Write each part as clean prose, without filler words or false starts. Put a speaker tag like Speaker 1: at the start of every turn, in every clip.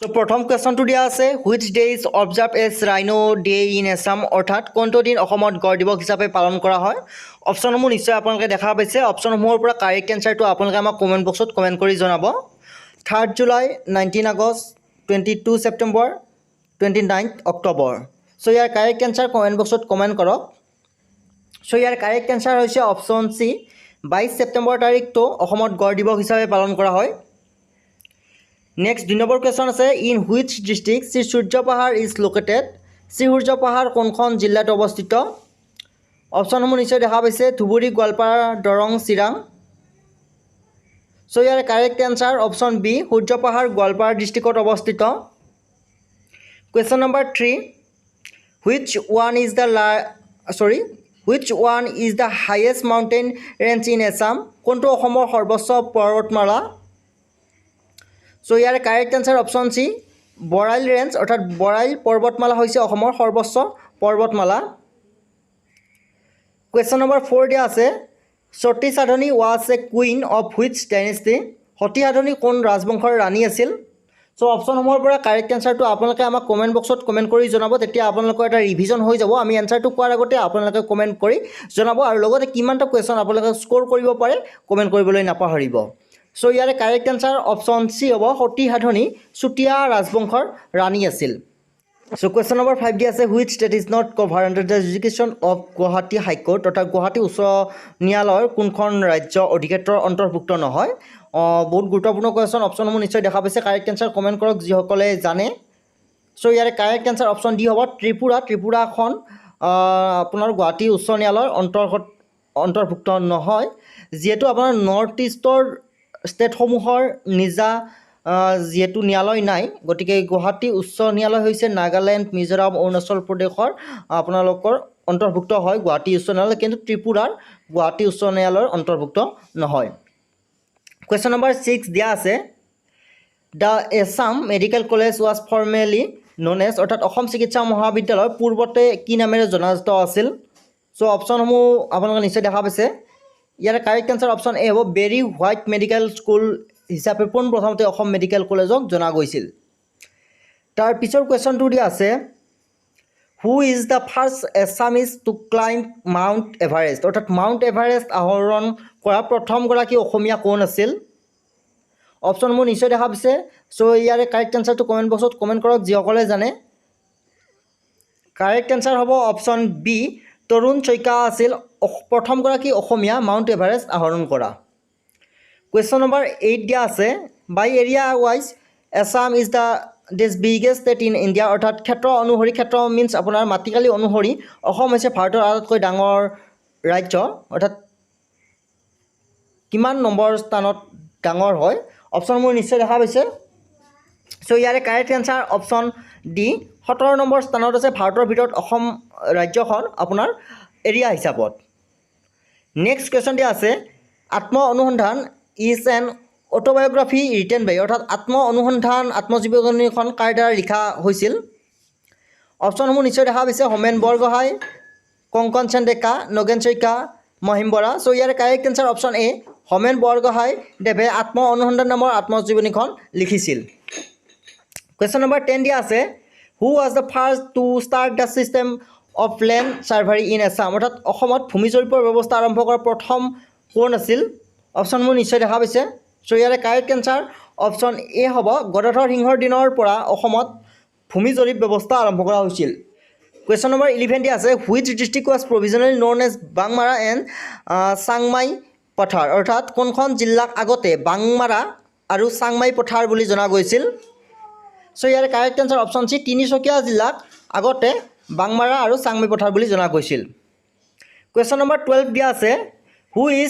Speaker 1: তো প্ৰথম কুৱেশ্যনটো দিয়া আছে which day is observe as rhino day in Assam অৰ্থাৎ কোনটো দিন অসমত গড় দিৱস হিচাপে পালন কৰা হয় অপশ্যনসমূহ নিশ্চয় আপোনালোকে দেখা পাইছে অপশ্যনসমূহৰ পৰা কাৰেক্ট এনচাৰটো আপোনালোকে আমাক কমেণ্ট বক্সত কমেণ্ট কৰি জনাব 3 জুলাই 19 আগষ্ট 22 ছেপ্টেম্বৰ 29 অক্টোবৰ চ' ইয়াৰ কাৰেক্ট এনচাৰ কমেণ্ট বক্সত কমেণ্ট কৰক চ' ইয়াৰ কাৰেক্ট এনচাৰ হৈছে অপশ্যন চি 22 ছেপ্টেম্বৰ তাৰিখটো অসমত গড় দিৱস হিচাপে পালন কৰা হয় নেক্সট 2 নম্বৰ কুৱেশ্যন আছে ইন হুইচ ডিষ্ট্ৰিক্ট শ্ৰী সূৰ্য পাহাৰ ইজ লোকেটেড শ্ৰী সূৰ্য পাহাৰ কোনখন জিলাত অৱস্থিত অপশ্যনসমূহ নিশ্চয় দেখা পাইছে ধুবুৰী গোৱালপাৰা দৰং চিৰাং চ' ইয়াৰ কাৰেক্ট এনচাৰ অপশ্যন বি সূৰ্য পাহাৰ গোৱালপাৰা ডিষ্ট্ৰিক্টত অৱস্থিত question number 3 which one is the highest mountain range in Assam কোনটো অসমৰ সৰ্বোচ্চ পৰ্বতমালা চ' ইয়াৰ correct answer option C Barail range অৰ্থাৎ বৰাইল পৰ্বতমালা হৈছে অসমৰ সৰ্বোচ্চ পৰ্বতমালা কুৱেশ্যন নম্বৰ 4 দিয়া আছে Sati Sadhani was a queen of which dynasty Sati Sadhani কোন ৰাজবংশৰ ৰাণী আছিল চ' অপশ্যনসমূহৰ পৰা কাৰেক্ট এনচাৰটো আপোনালোকে আমাক কমেণ্ট বক্সত কমেণ্ট কৰি জনাব তেতিয়া আপোনালোকৰ এটা ৰিভিজন হৈ যাব আমি এনচাৰটো কোৱাৰ আগতে আপোনালোকে কমেণ্ট কৰি জনাব আৰু লগতে কিমানটা কুৱেশ্যন আপোনালোকে স্ক'ৰ কৰিব পাৰে কমেণ্ট কৰিবলৈ নাপাহৰিব চ' ইয়াৰে কাৰেক্ট এনচাৰ অপশ্যন চি হ'ব সতী সাধনী চুতীয়া ৰাজবংশৰ ৰাণী আছিল চ' কুৱেশ্যন নম্বৰ 5 দিয়া আছে which state is not cover under the jurisdiction of Guwahati high court অৰ্থাৎ গুৱাহাটী উচ্চ ন্যায়ালয়ৰ কোনখন ৰাজ্য অধিক্ষেত্ৰৰ অন্তৰ্ভুক্ত নহয় বহুত গুৰুত্বপূৰ্ণ কুৱেশ্যন অপশ্যনসমূহ নিশ্চয় দেখা পাইছে কাৰেক্ট এনচাৰ কমেণ্ট কৰক যিসকলে জানে চ' ইয়াৰে কাৰেক্ট এনচাৰ অপশ্যন ডি হ'ব ত্ৰিপুৰাখন আপোনাৰ গুৱাহাটী উচ্চ ন্যায়ালয়ৰ অন্তৰ্ভুক্ত নহয় যিহেতু আপোনাৰ নৰ্থ ইষ্টৰ ষ্টেটসমূহৰ নিজা যিহেতু ন্যায়ালয় নাই গতিকে গুৱাহাটী উচ্চ ন্যায়ালয় হৈছে নাগালেণ্ড মিজোৰাম অৰুণাচল প্ৰদেশৰ আপোনালোকৰ অন্তৰ্ভুক্ত হয় গুৱাহাটী উচ্চ ন্যায়ালয় কিন্তু ত্ৰিপুৰাৰ গুৱাহাটী উচ্চ ন্যায়ালয়ৰ অন্তৰ্ভুক্ত নহয় কুৱেশ্যন নম্বৰ 6 দিয়া আছে the Assam medical college was formerly known as অৰ্থাৎ অসম চিকিৎসা মহাবিদ্যালয় পূৰ্বতে কি নামেৰে জনাজাত আছিল চ' অপশ্যনসমূহ আপোনালোকে নিশ্চয় দেখা পাইছে ইয়াৰে কাৰেক্ট এনচাৰ অপশ্যন এ হ'ব বেৰী হোৱাইট মেডিকেল স্কুল হিচাপে পোনপ্ৰথমতে অসম মেডিকেল কলেজক জনা গৈছিল তাৰ পিছৰ কুৱেশ্যনটো দিয়া আছে who is the first Assamese to climb mount Everest অৰ্থাৎ মাউণ্ট এভাৰেষ্ট আৰোহণ কৰা প্ৰথমগৰাকী অসমীয়া কোন আছিল অপশ্যনসমূহ নিশ্চয় দেখা পাইছে চ' ইয়াৰে কাৰেক্ট এনচাৰটো কমেণ্ট বক্সত কমেণ্ট কৰক যিসকলে জানে কাৰেক্ট এনচাৰ হ'ব অপশ্যন বি তৰুণ শইকীয়া আছিল প্ৰথমগৰাকী অসমীয়া মাউণ্ট এভাৰেষ্ট আৰোহণ কৰা কুৱেশ্যন নম্বৰ 8 দিয়া আছে by area wise Assam is the biggest state in India অৰ্থাৎ ক্ষেত্ৰ অনুসৰি ক্ষেত্ৰ মিনছ আপোনাৰ মাটিকালি অনুসৰি অসম হৈছে ভাৰতৰ আটাইতকৈ ডাঙৰ ৰাজ্য অৰ্থাৎ কিমান নম্বৰ স্থানত ডাঙৰ হয় অপশ্যনবোৰ নিশ্চয় দেখা পাইছে চ' ইয়াৰে correct answer option D 17 number স্থানত আছে ভাৰতৰ ভিতৰত অসম ৰাজ্যখন আপোনাৰ এৰিয়া হিচাপত নেক্সট কুৱেশ্যন দিয়া আছে আত্ম অনুসন্ধান ইজ এন অট'বায়'গ্ৰাফি ৰিটেন বাই অৰ্থাৎ আত্ম অনুসন্ধান আত্মজীৱনীখন কাৰ দ্বাৰা লিখা হৈছিল অপশ্যনসমূহ নিশ্চয় দেখা পাইছে হোমেন বৰগোহাঁই কংকন সেন ডেকা নগেন শইকীয়া মহিম বৰা চ' ইয়াৰে কাৰেক্ট এনচাৰ অপশ্যন এ হোমেন বৰগোহাঁই দেৱে আত্ম অনুসন্ধান নামৰ আত্মজীৱনীখন লিখিছিল কুৱেশ্যন নম্বৰ 10 দিয়া আছে who was the first to start the system of land survey in Assam অৰ্থাৎ অসমত ভূমি জৰীপৰ ব্যৱস্থা আৰম্ভ কৰা প্ৰথম কোন আছিল অপশ্যনবোৰ নিশ্চয় দেখা পাইছে চ' ইয়াৰে কাৰেক্ট এনচাৰ অপশ্যন এ হ'ব গদাধৰ সিংহৰ দিনৰ পৰা অসমত ভূমি জৰীপ ব্যৱস্থা আৰম্ভ কৰা হৈছিল কুৱেশ্যন নম্বৰ 11 দিয়া আছে which district was provisionally known as Bangmara and Changmai Pathar অৰ্থাৎ কোনখন জিলাক আগতে বাংমাৰা আৰু চাংমাই পথাৰ বুলি জনা গৈছিল চ' ইয়াৰে correct answer option C Tinsukia জিলাক আগতে বাংমাৰা আৰু চাংমাই পথাৰ বুলি জনা গৈছিল কুৱেশ্যন নম্বৰ 12 দিয়া আছে who is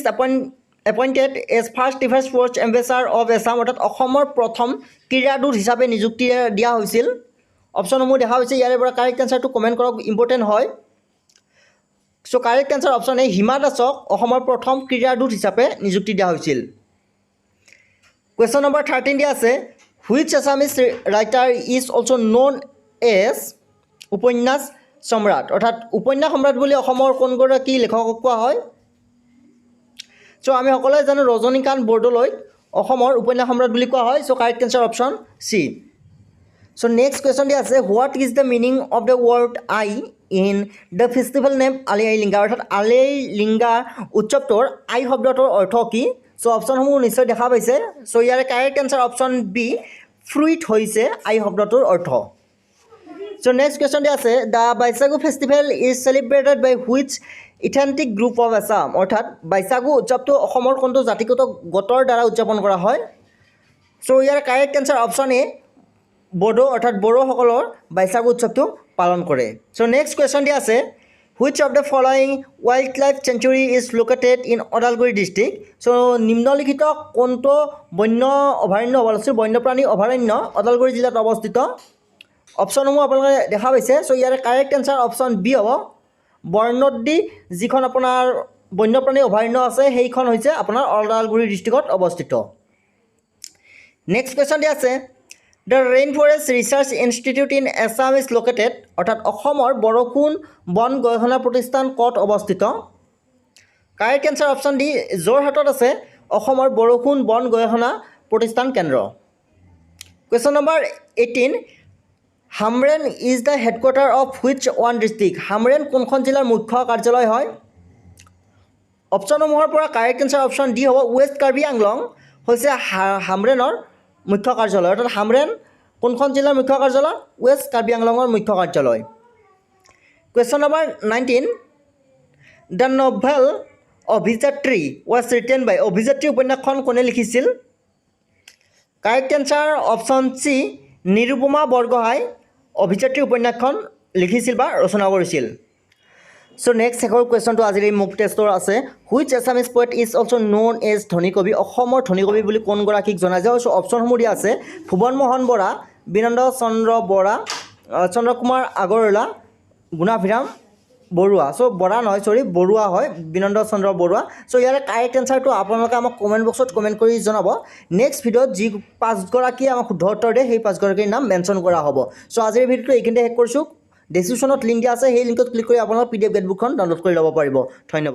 Speaker 1: appointed as first defence force ambassador of Assam অৰ্থাৎ অসমৰ প্ৰথম ক্ৰীড়াদূত হিচাপে নিযুক্তি দিয়া হৈছিল অপশ্যনসমূহ দেখা হৈছে ইয়াৰে পৰা কাৰেক্ট এনচাৰটো কমেণ্ট কৰক ইম্পৰ্টেণ্ট হয় so' correct answer option A Hima দাসক অসমৰ প্ৰথম ক্ৰীড়াদূত হিচাপে নিযুক্তি দিয়া হৈছিল কুৱেশ্যন নম্বৰ 13 দিয়া আছে which Assamese writer is also' known as উপন্যাস সম্ৰাট অৰ্থাৎ উপন্যাস সম্ৰাট বুলি অসমৰ কোনগৰাকী লেখকক কোৱা হয় চ' আমি সকলোৱে জানো ৰজনীকান্ত বৰদলৈক অসমৰ উপন্যাস সম্ৰাট বুলি কোৱা হয় so' correct answer option C So next question দিয়া আছে what is the meaning of the word I in the festival name Ali Ai Linga অৰ্থাৎ আলি আই লিংগা উৎসৱটোৰ আই শব্দটোৰ অৰ্থ কি সো অপশ্যনসমূহ নিশ্চয় দেখা পাইছে সো ইয়াৰ correct answer option B fruit হৈছে আই শব্দটোৰ অৰ্থ So next question দিয়া আছে the Baisagu festival is celebrated by which ethnic group of Assam অৰ্থাৎ বাইসাগু উৎসৱটো অসমৰ কোনটো জাতিগত গোটৰ দ্বাৰা উদযাপন কৰা হয় সো ইয়াৰ correct answer option A Bodo অৰ্থাৎ বড়োসকলৰ বাইসাগু উৎসৱটো পালন কৰে সো নেক্সট কুৱেশ্যন দিয়া আছে which of the following wild life century is located in Udalguri district so নিম্নলিখিত কোনটো বন্য অভয়াৰণ্য অৱস্থিত বন্যপ্ৰাণী অভয়াৰণ্য ওদালগুৰি জিলাত অৱস্থিত অপশ্যনসমূহ আপোনালোকে দেখা পাইছে সো ইয়াৰ কাৰেক্ট আনসাৰ অপশ্যন বি হ'ব বৰনদী যিখন আপোনাৰ বন্যপ্ৰাণী অভয়াৰণ্য আছে সেইখন হৈছে আপোনাৰ ওদালগুৰি ডিষ্ট্ৰিক্টত অৱস্থিত নেক্সট কুৱেশ্যন দিয়া আছে The Rainforest Research Institute in Assam is located অৰ্থাৎ অসমৰ বৰষুণ বন গৱেষণা প্ৰতিষ্ঠান ক'ত অৱস্থিত কাৰেক্ট আনসাৰ অপশ্যন ডি যোৰহাটত আছে অসমৰ বৰষুণ বন গৱেষণা প্ৰতিষ্ঠান কেন্দ্ৰ question number 18 Hamren is the headquarter of which one district Hamren কোনখন জিলাৰ মুখ্য কাৰ্যালয় হয় অপশ্যনসমূহৰ পৰা কাৰেক্ট আনসাৰ অপশ্যন ডি হ'ব ৱেষ্ট কাৰ্বি আংলং হৈছে হামৰেনৰ মুখ্য কাৰ্যালয় অৰ্থাৎ হামৰেন কোনখন জিলাৰ মুখ্য কাৰ্যালয় ৱেষ্ট কাৰ্বি আংলঙৰ মুখ্য কাৰ্যালয় question number 19 the novel Abhijatri was written by Abhijatri উপন্যাসখন কোনে লিখিছিল correct answer option C Nirupama Borgohain Abhijatri উপন্যাসখন লিখিছিল বা ৰচনা কৰিছিল সো নেক্সট শেষৰ কুৱেশ্যনটো আজিৰ এই মুক টেষ্টৰ আছে which Assamese poet is also' known as ধনী কবি অসমৰ ধনী কবি বুলি কোনগৰাকীক জনা যায় সো অপশ্যনসমূহ দিয়া আছে ভুৱন মোহন বৰা বিনন্দ চন্দ্ৰ বৰা চন্দ্ৰকুমাৰ আগৰৱালা গুণাভিৰাম বৰুৱা সো বৰা নহয় সৰি বৰুৱা হয় বিনন্দ চন্দ্ৰ বৰুৱা সো ইয়াৰ কাৰেক্ট এনসাৰটো আপোনালোকে আমাক কমেণ্ট বক্সত কমেণ্ট কৰি জনাব নেক্সট ভিডিঅ'ত যি পাঁচগৰাকীয়ে আমাক শুদ্ধ উত্তৰ দিয়ে সেই পাঁচগৰাকীৰ নাম মেনশ্যন কৰা হ'ব সো আজিৰ ভিডিঅ'টো এইখিনিতে শেষ কৰিছোঁ ডেছক্ৰিপশ্যনত লিংক দিয়া আছে সেই লিংকত ক্লিক কৰি আপোনালোকে PDF গেটবুকখন ডাউনলোড কৰি ল'ব পাৰিব ধন্যবাদ